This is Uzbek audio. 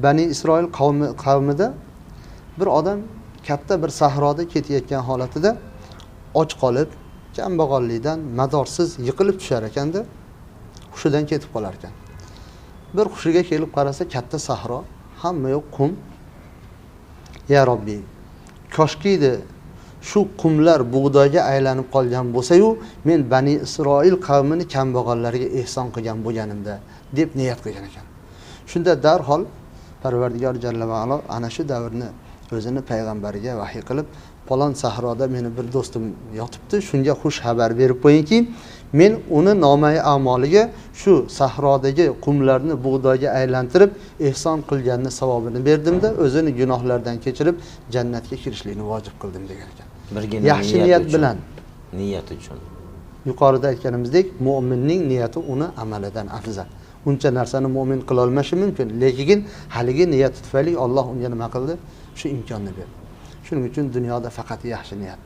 Bani Isroil qavmida bir odam katta bir sahroda ketayotgan holatida och qolib, kambag'allikdan madorsiz yiqilib tushar ekanda, hushidan ketib qolar ekan. Bir hushiga kelib qarasa, katta sahro, hamma yo'q qum. Ya Robbi, koshkiydi shu qumlar bug'doyga aylanib qolgan bo'lsa-yu, men Bani Isroil qavmini kambag'allarga ehson qilgan bo'lganimda deb niyat qilgan ekan. Shunda darhol Parvardigor Jalla va Alo ana shu davrni o'zini payg'ambariga vahiy qilib, falon sahroda meni bir do'stim yotibdi, shunga xush xabar berib qo'yingki, men uni nomai a'moliga shu sahrodagi qumlarni bug'doyga aylantirib ehson qilganni savobini berdimda, o'zini gunohlardan kechirib jannatga kirishlikni vojib qildim degan ekan. Yaxshi niyat bilan, niyat uchun. Yuqorida aytganimizdek, mu'minning niyati uni amalidan afzal. Uncha narsani mu'min qila olmashi mumkin, lekin haligi niyat tufayli Alloh unga nima qildi? Shu imkonni berdi. Shuning uchun dunyoda faqat yaxshi niyat